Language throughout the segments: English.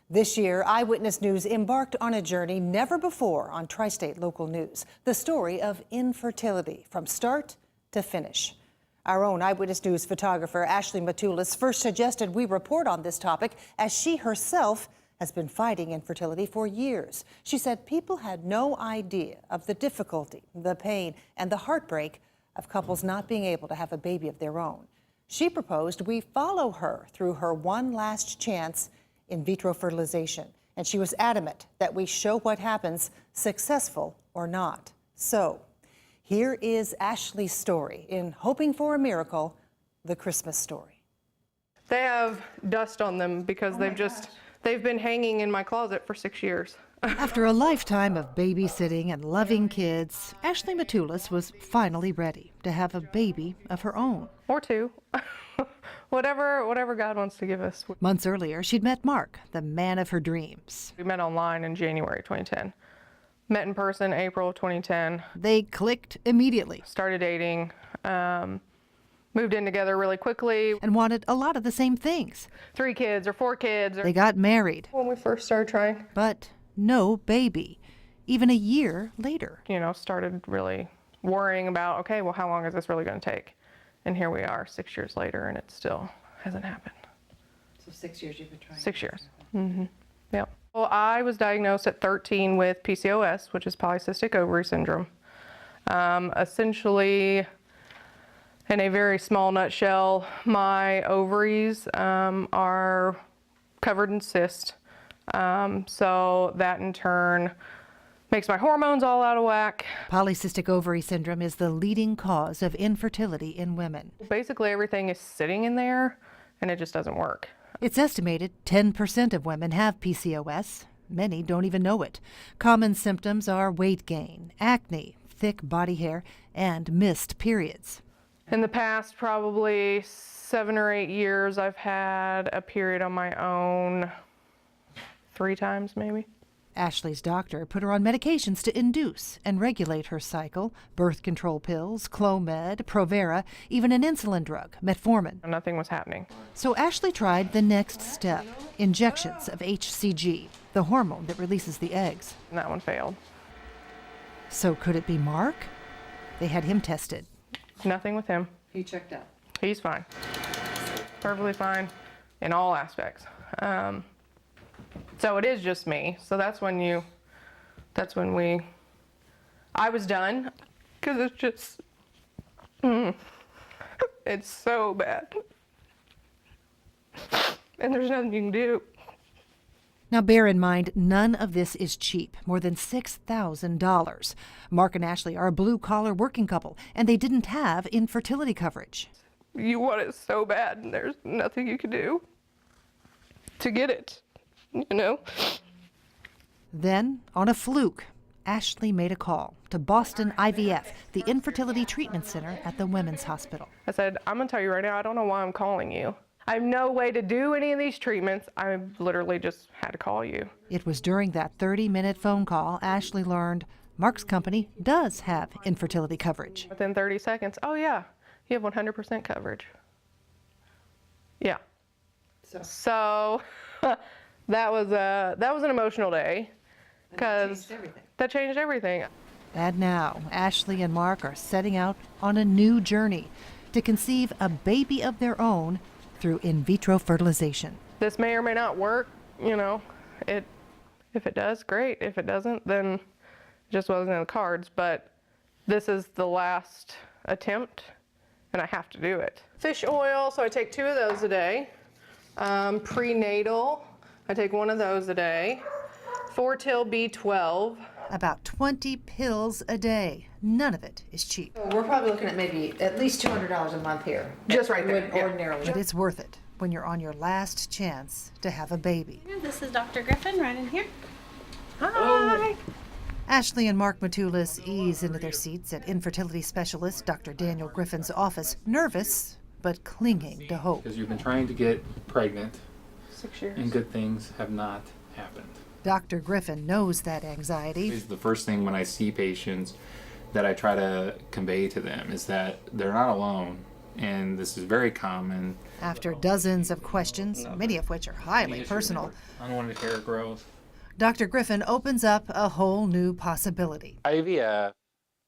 This year, Eyewitness News embarked on a journey never before on Tri-State Local News. The story of infertility from start to finish. Our own Eyewitness News photographer, Ashley Matulis, first suggested we report on this topic as she herself has been fighting infertility for years. She said people had no idea of the difficulty, the pain, and the heartbreak of couples not being able to have a baby of their own. She proposed we follow her through her one last chance in vitro fertilization, and she was adamant that we show what happens, successful or not. So here is Ashley's story in Hoping for a Miracle, the Christmas story. They have dust on them because they've been hanging in my closet for 6 years. After a lifetime of babysitting and loving kids, Ashley Matulis was finally ready to have a baby of her own. Or two. Whatever God wants to give us. Months earlier, she'd met Marc, the man of her dreams. We met online in January 2010. Met in person April 2010. They clicked immediately. Started dating. Moved in together really quickly. And wanted a lot of the same things. 3 kids or 4 kids. They got married. When we first started trying. But no baby, even a year later. Started really worrying about, okay, well, how long is this really going to take? And here we are 6 years later, and it still hasn't happened. So 6 years you've been trying? 6 years. Mm-hmm. Yep. Well, I was diagnosed at 13 with PCOS, which is polycystic ovary syndrome. Essentially, in a very small nutshell, my ovaries are covered in cysts. So that in turn makes my hormones all out of whack. Polycystic ovary syndrome is the leading cause of infertility in women. Basically everything is sitting in there and it just doesn't work. It's estimated 10% of women have PCOS. Many don't even know it. Common symptoms are weight gain, acne, thick body hair, and missed periods. In the past probably 7 or 8 years, I've had a period on my own 3 times maybe. Ashley's doctor put her on medications to induce and regulate her cycle, birth control pills, Clomid, Provera, even an insulin drug, metformin. Nothing was happening. So Ashley tried the next step, injections of HCG, the hormone that releases the eggs. And that one failed. So could it be Marc? They had him tested. Nothing with him. He checked out? He's fine. Perfectly fine in all aspects. So it is just me. So that's when I was done, because it's just, it's so bad. And there's nothing you can do. Now bear in mind, none of this is cheap, more than $6,000. Marc and Ashley are a blue-collar working couple, and they didn't have infertility coverage. You want it so bad, and there's nothing you can do to get it. Then, on a fluke, Ashley made a call to Boston IVF, the infertility treatment center at the Women's Hospital. I said, I'm going to tell you right now, I don't know why I'm calling you. I have no way to do any of these treatments. I literally just had to call you. It was during that 30-minute phone call Ashley learned Marc's company does have infertility coverage. Within 30 seconds, oh yeah, you have 100% coverage. Yeah. So that was an emotional day, because that changed everything. And now Ashley and Marc are setting out on a new journey to conceive a baby of their own through in vitro fertilization. This may or may not work, if it does, great. If it doesn't, then it just wasn't in the cards. But this is the last attempt, and I have to do it. Fish oil, so I take 2 of those a day. Prenatal, I take 1 of those a day. 4-til B12. About 20 pills a day. None of it is cheap. So we're probably looking at maybe at least $200 a month here. Just right there. Ordinarily. But it's worth it when you're on your last chance to have a baby. This is Dr. Griffin right in here. Hi. Ashley and Marc Matulis ease into their seats at infertility specialist Dr. Daniel Griffin's office, nervous but clinging to hope. Because you've been trying to get pregnant 6 years. and good things have not happened. Dr. Griffin knows that anxiety. It's the first thing when I see patients that I try to convey to them is that they're not alone, and this is very common. After dozens of questions, many of which are highly personal, Unwanted hair growth. Dr. Griffin opens up a whole new possibility. IVF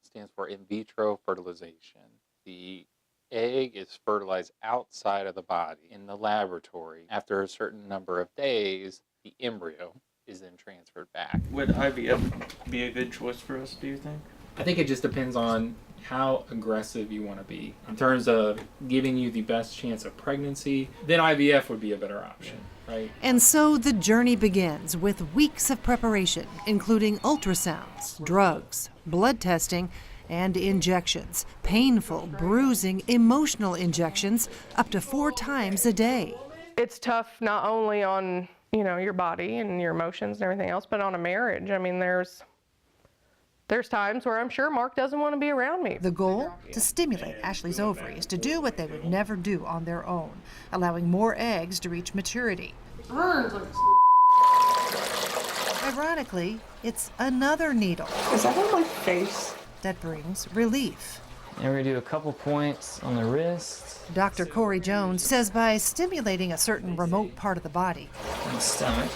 stands for in vitro fertilization. The egg is fertilized outside of the body in the laboratory. After a certain number of days, the embryo is then transferred back. Would IVF be a good choice for us, do you think? I think it just depends on how aggressive you want to be. In terms of giving you the best chance of pregnancy, then IVF would be a better option, right? And so the journey begins with weeks of preparation, including ultrasounds, drugs, blood testing, and injections. Painful, bruising, emotional injections up to 4 times a day. It's tough not only on, your body and your emotions and everything else, but on a marriage. I mean, there's times where I'm sure Marc doesn't want to be around me. The goal? To stimulate Ashley's ovaries to do what they would never do on their own, allowing more eggs to reach maturity. Ironically, it's another needle Is that on my face? that brings relief. And we're going to do a couple points on the wrist, Dr. Corey Jones says by stimulating a certain remote part of the body, and the stomach.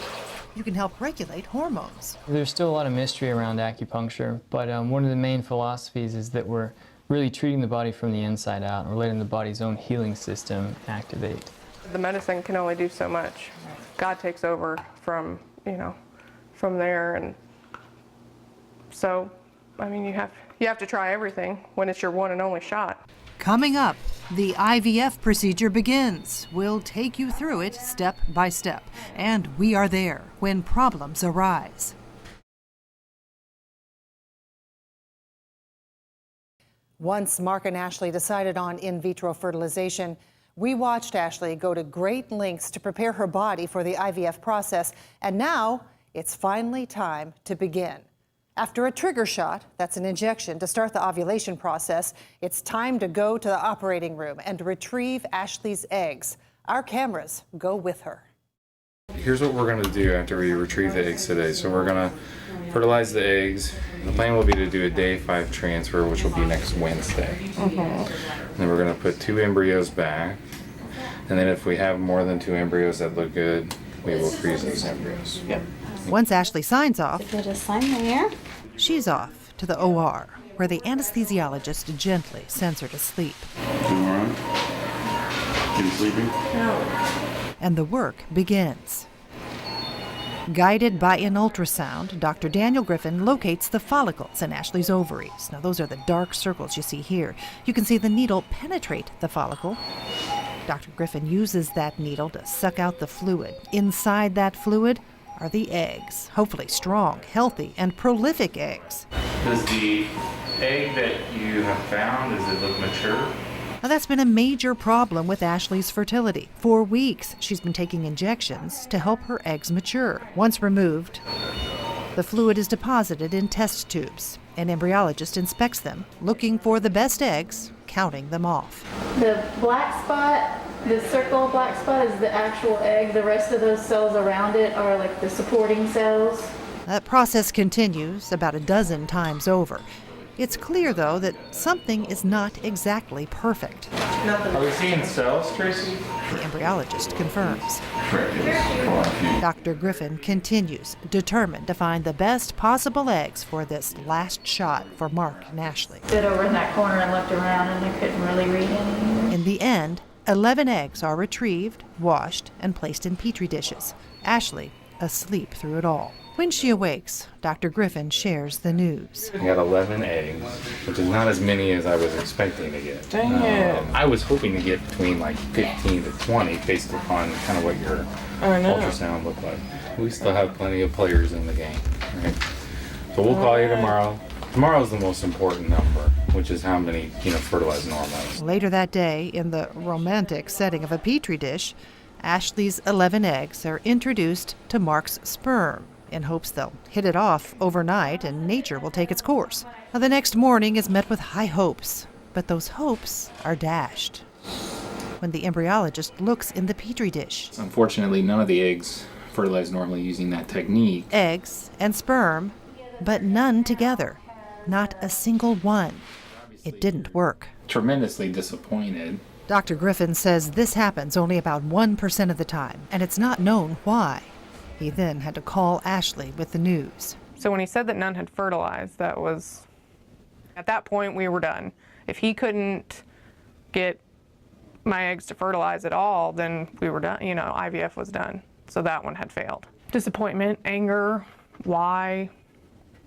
you can help regulate hormones. There's still a lot of mystery around acupuncture, but one of the main philosophies is that we're really treating the body from the inside out, and we're letting the body's own healing system activate. The medicine can only do so much. God takes over from there, and so, I mean, you have to try everything when it's your one and only shot. Coming up, the IVF procedure begins. We'll take you through it step by step, and we are there when problems arise. Once Marc and Ashley decided on in vitro fertilization, we watched Ashley go to great lengths to prepare her body for the IVF process, and now it's finally time to begin. After a trigger shot, that's an injection to start the ovulation process, it's time to go to the operating room and retrieve Ashley's eggs. Our cameras go with her. Here's what we're going to do after we retrieve the eggs today. So we're going to fertilize the eggs. The plan will be to do a day 5 transfer, which will be next Wednesday. And then we're going to put 2 embryos back. And then if we have more than 2 embryos that look good, we will freeze those embryos. Once Ashley signs off, Put a sign there. she's off to the OR, where the anesthesiologist gently sends her to sleep. Doing all right? Getting sleepy? And the work begins. Guided by an ultrasound, Dr. Daniel Griffin locates the follicles in Ashley's ovaries. Now, those are the dark circles you see here. You can see the needle penetrate the follicle. Dr. Griffin uses that needle to suck out the fluid. Inside that fluid are the eggs, hopefully strong, healthy, and prolific eggs. Does the egg that you have found, does it look mature? Now, that's been a major problem with Ashley's fertility. For weeks, she's been taking injections to help her eggs mature. Once removed, the fluid is deposited in test tubes. An embryologist inspects them, looking for the best eggs, counting them off. The black spot, the circle black spot is the actual egg. The rest of those cells around it are like the supporting cells. That process continues about a dozen times over. It's clear, though, that something is not exactly perfect. Are we seeing cells, Tracy? The embryologist confirms. Correct, yes. Dr. Griffin continues, determined to find the best possible eggs for this last shot for Marc and Ashley. Stood over in that corner and looked around and I couldn't really read any. In the end, 11 eggs are retrieved, washed, and placed in petri dishes. Ashley asleep through it all. When she awakes, Dr. Griffin shares the news. I got 11 eggs, which is not as many as I was expecting to get. Dang it. I was hoping to get between like 15 to 20 based upon kind of what your I know. ultrasound looked like. We still have plenty of players in the game. Right? So we'll call you tomorrow. Tomorrow is the most important number, which is how many fertilized normals. Later that day, in the romantic setting of a petri dish, Ashley's 11 eggs are introduced to Marc's sperm, in hopes they'll hit it off overnight and nature will take its course. Now, the next morning is met with high hopes, but those hopes are dashed when the embryologist looks in the petri dish. Unfortunately, none of the eggs fertilized normally using that technique. Eggs and sperm, but none together. Not a single one. It didn't work. Tremendously disappointed Dr. Griffin says this happens only about 1% of the time, and it's not known why. He then had to call Ashley with the news. So when he said that none had fertilized, that was, at that point we were done. If he couldn't get my eggs to fertilize at all, then we were done, IVF was done. So that one had failed. Disappointment, anger, why,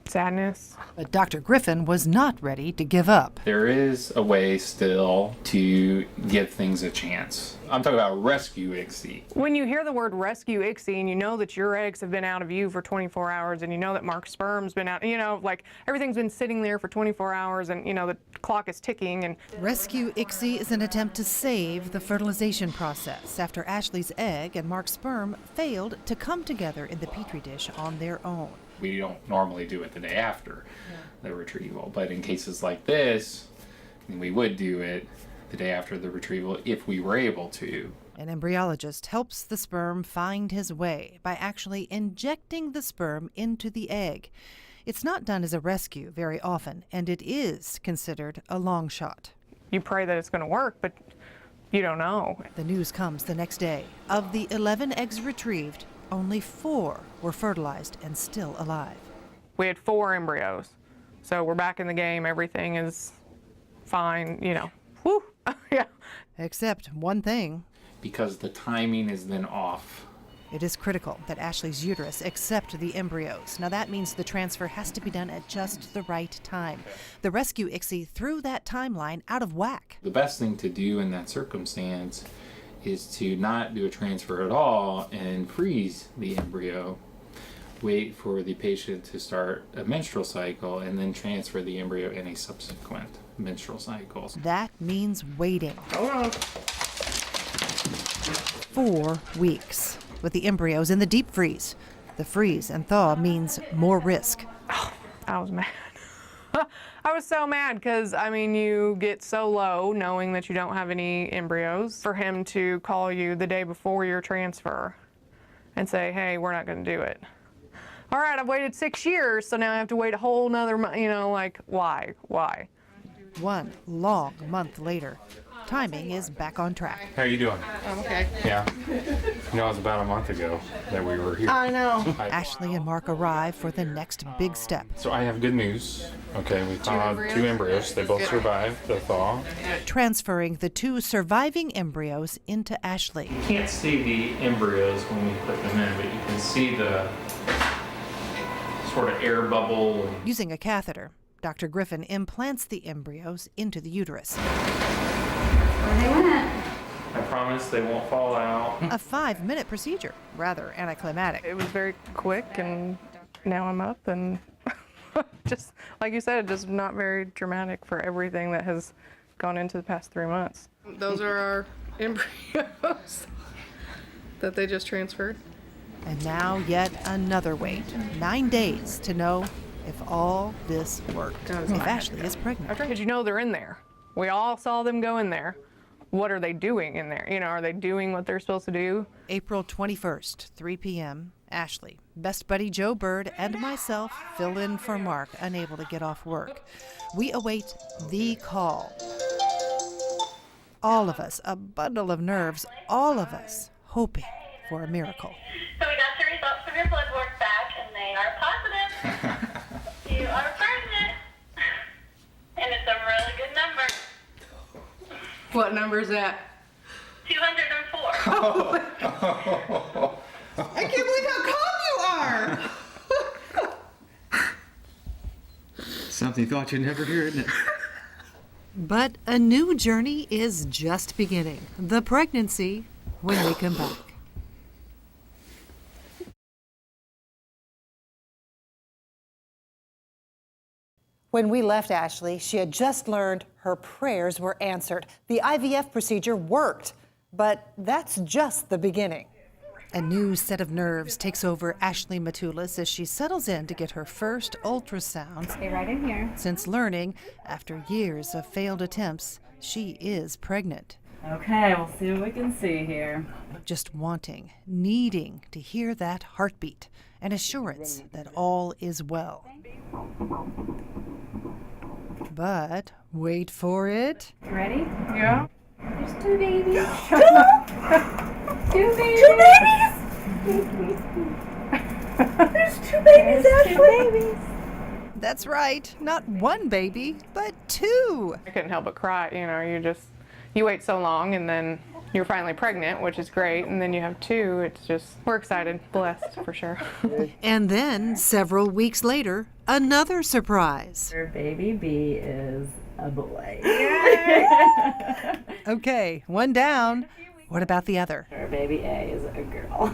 sadness. But Dr. Griffin was not ready to give up. There is a way still to give things a chance. I'm talking about rescue ICSI. When you hear the word rescue ICSI and you know that your eggs have been out of you for 24 hours and you know that Marc's sperm's been out, like everything's been sitting there for 24 hours and the clock is ticking. And Rescue ICSI is an attempt to save the fertilization process after Ashley's egg and Marc's sperm failed to come together in the petri dish on their own. We don't normally do it the day after the retrieval, but in cases like this, we would do it the day after the retrieval if we were able to. An embryologist helps the sperm find his way by actually injecting the sperm into the egg. It's not done as a rescue very often, and it is considered a long shot. you pray that it's going to work, but you don't know. The news comes the next day. Of the 11 eggs retrieved, only 4 were fertilized and still alive. We had 4 embryos, so we're back in the game. Everything is fine, you know. Whew. Yeah. Except one thing. Because the timing is then off. It is critical that Ashley's uterus accept the embryos. Now that means the transfer has to be done at just the right time. The rescue ICSI threw that timeline out of whack. The best thing to do in that circumstance is to not do a transfer at all and freeze the embryo, wait for the patient to start a menstrual cycle, and then transfer the embryo in a subsequent menstrual cycle. That means waiting. Hold on. 4 weeks. With the embryos in the deep freeze. The freeze and thaw means more risk. Oh, I was mad. I was so mad because, I mean, you get so low knowing that you don't have any embryos. For him to call you the day before your transfer and say, hey, we're not going to do it. All right, I've waited 6 years, so now I have to wait a whole nother month, you know, like, why? 1 long month later. Timing is back on track. How are you doing? I'm okay. Yeah. You know, it was about a month ago that we were here. I know. Ashley and Marc arrive for the next big step. So I have good news. Okay, we found out 2 embryos. They both survived the thaw. Transferring the 2 surviving embryos into Ashley. You can't see the embryos when we put them in, but you can see the sort of air bubble. Using a catheter, Dr. Griffin implants the embryos into the uterus. I promise they won't fall out. A 5-minute procedure, rather anticlimactic. It was very quick, and now I'm up, and just, like you said, just not very dramatic for everything that has gone into the past 3 months. Those are our embryos that they just transferred. And now yet another wait. 9 days to know if all this worked. If Ashley is pregnant. Because you know they're in there. We all saw them go in there. What are they doing in there? You know, are they doing what they're supposed to do? April 21st, 3 p.m. Ashley, best buddy Joe Bird, and myself fill in for Marc, unable to get off work. We await the call. All of us, a bundle of nerves, all of us hoping for a miracle. So we got the results from your blood work back, and they are positive. You are pregnant. And it's a really good number. What number is that? 204. I can't believe how calm you are. Something you thought you'd never hear, isn't it? But a new journey is just beginning. The pregnancy when we come back. When we left Ashley, she had just learned her prayers were answered. The IVF procedure worked, but that's just the beginning. A new set of nerves takes over Ashley Matulis as she settles in to get her first ultrasound. Stay right in here. Since learning, after years of failed attempts, she is pregnant. Okay, we'll see what we can see here. Just wanting, needing to hear that heartbeat, an assurance that all is well. But wait for it. Ready? Yeah. There's 2 babies. 2 babies. 2 babies. There's 2 babies, Ashley. 2 babies. That's right, not 1 baby, but 2. I couldn't help but cry, you wait so long and then you're finally pregnant, which is great, and then you have 2. It's just, we're excited, blessed for sure. And then, several weeks later, another surprise. Her baby B is a boy. Okay, 1 down. What about the other? Her baby A is a girl.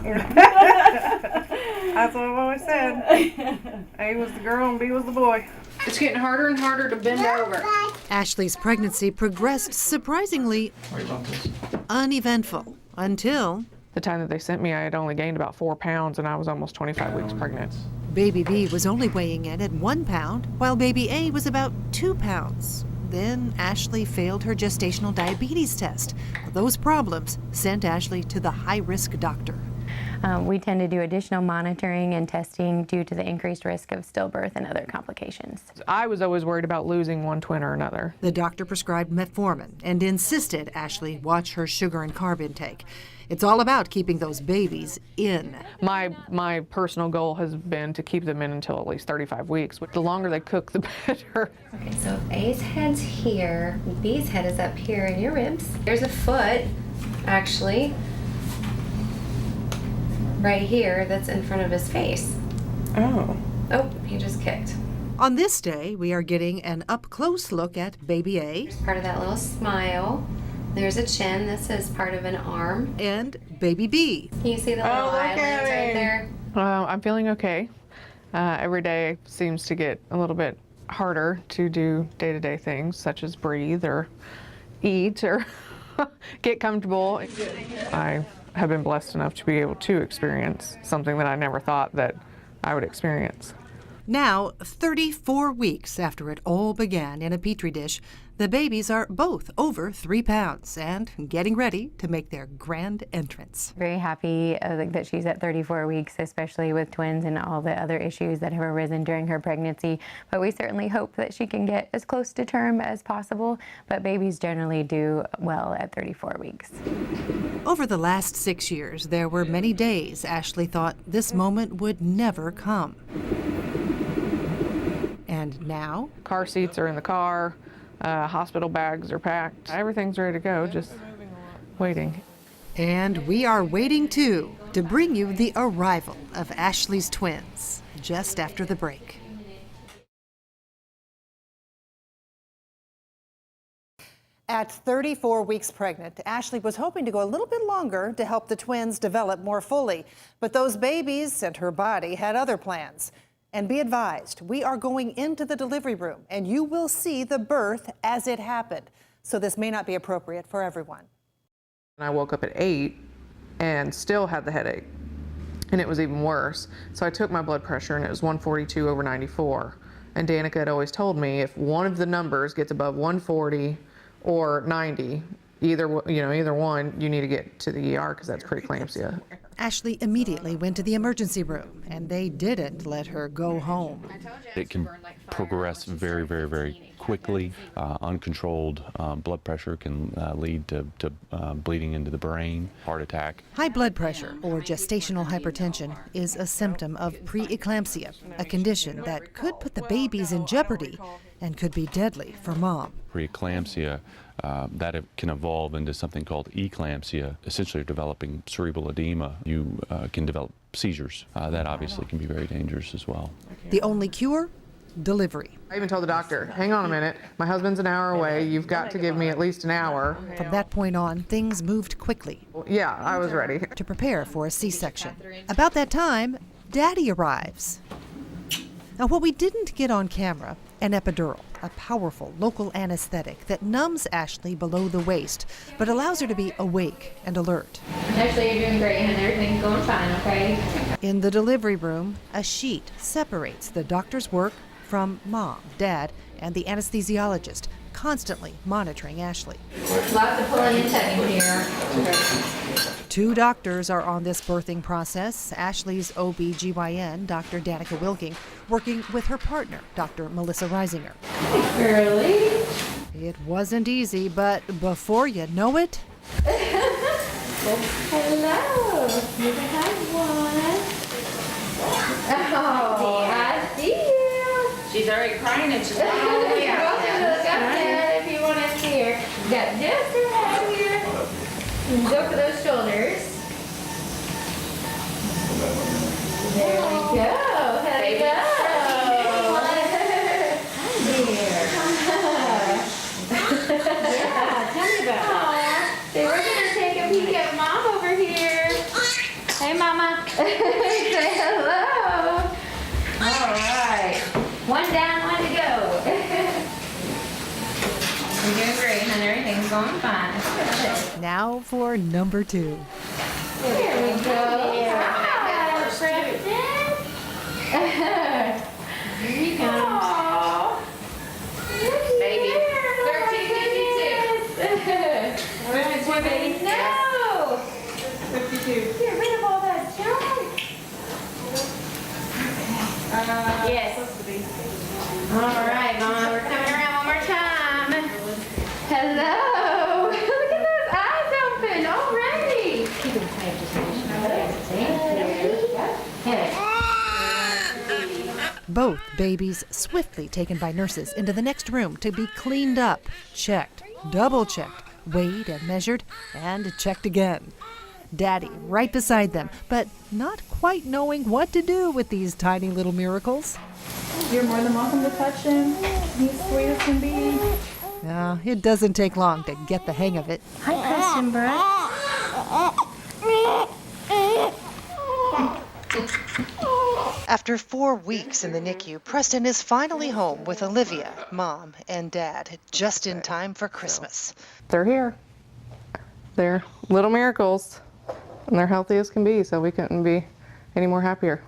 That's what I've always said. A was the girl and B was the boy. It's getting harder and harder to bend over. Ashley's pregnancy progressed surprisingly uneventful until The time that they sent me, I had only gained about 4 pounds and I was almost 25 weeks pregnant. baby B was only weighing in at 1 pound, while baby A was about 2 pounds. Then Ashley failed her gestational diabetes test. Those problems sent Ashley to the high-risk doctor. We tend to do additional monitoring and testing due to the increased risk of stillbirth and other complications. I was always worried about losing one twin or another. The doctor prescribed metformin and insisted Ashley watch her sugar and carb intake. It's all about keeping those babies in. My personal goal has been to keep them in until at least 35 weeks. The longer they cook, the better. Okay, so A's head's here, B's head is up here in your ribs. There's a foot, actually, right here that's in front of his face. Oh. Oh, he just kicked. On this day, we are getting an up-close look at baby A. Part of that little smile. There's a chin. This is part of an arm. And baby B. Can you see the little eyelids right there? I'm feeling okay. Every day seems to get a little bit harder to do day-to-day things, such as breathe or eat or get comfortable. I have been blessed enough to be able to experience something that I never thought that I would experience. Now, 34 weeks after it all began in a petri dish, the babies are both over 3 pounds and getting ready to make their grand entrance. Very happy that she's at 34 weeks, especially with twins and all the other issues that have arisen during her pregnancy. But we certainly hope that she can get as close to term as possible. But babies generally do well at 34 weeks. Over the last 6 years, there were many days Ashley thought this moment would never come. And now? Car seats are in the car. Hospital bags are packed. Everything's ready to go, just waiting. And we are waiting too to bring you the arrival of Ashley's twins just after the break. At 34 weeks pregnant, Ashley was hoping to go a little bit longer to help the twins develop more fully. But those babies and her body had other plans. And be advised, we are going into the delivery room and you will see the birth as it happened. So this may not be appropriate for everyone. I woke up at 8 and still had the headache, and it was even worse. So I took my blood pressure and it was 142/94. And Danica had always told me if one of the numbers gets above 140 or 90, either one, you need to get to the ER because that's preeclampsia. Ashley immediately went to the emergency room, and they didn't let her go home. It can progress very, very, very quickly. Uncontrolled blood pressure can lead to bleeding into the brain, heart attack. High blood pressure, or gestational hypertension, is a symptom of preeclampsia, a condition that could put the babies in jeopardy and could be deadly for mom. Preeclampsia, that can evolve into something called eclampsia, essentially developing cerebral edema. You can develop seizures. That obviously can be very dangerous as well. The only cure? Delivery. I even told the doctor, hang on a minute, my husband's an hour away, you've got to give me at least an hour. From that point on, things moved quickly. Yeah, I was ready. To prepare for a C-section. About that time, Daddy arrives. Now, what we didn't get on camera, an epidural, a powerful local anesthetic that numbs Ashley below the waist, but allows her to be awake and alert. Actually, you're doing great and everything's going fine, okay? In the delivery room, a sheet separates the doctor's work from Mom, Dad, and the anesthesiologist, constantly monitoring Ashley. Lots of pulling and tugging here. 2 doctors are on this birthing process. Ashley's OB/GYN, Dr. Danica Wilking, working with her partner, Dr. Melissa Reisinger. Really? It wasn't easy, but before you know it, Hello. You can have one. Oh, I see you. She's already crying and she's all the way out. Welcome to look up there if you want to see her. You got just her head here. And go for those shoulders. There we go. Hello. Yeah, tell me about it. So we're gonna take a peek at Mom over here. Hey, Mama. Say hello. All right. One down, one to go. You're doing great, honey. Everything's going fine. Now for number 2. Here we go. Hi, Preston. Here he comes. Baby. 1352. No! 52. Get rid of all that junk. Yes. All right, Mama, we're coming around one more time. Hello. Look at those eyes open already. Keep them tight, just make sure. Both babies swiftly taken by nurses into the next room to be cleaned up, checked, double-checked, weighed and measured, and checked again. Daddy right beside them, but not quite knowing what to do with these tiny little miracles. You're more than welcome to touch him. He's sweet as can be. It doesn't take long to get the hang of it. Hi, Preston, bro. After 4 weeks in the NICU, Preston is finally home with Olivia, Mom, and Dad, just in time for Christmas. They're here. They're little miracles, and they're healthy as can be, so we couldn't be any more happier.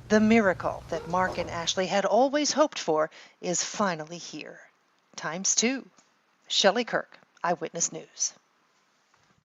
The miracle that Marc and Ashley had always hoped for is finally here. Times 2. Shelley, Kirk, Eyewitness News.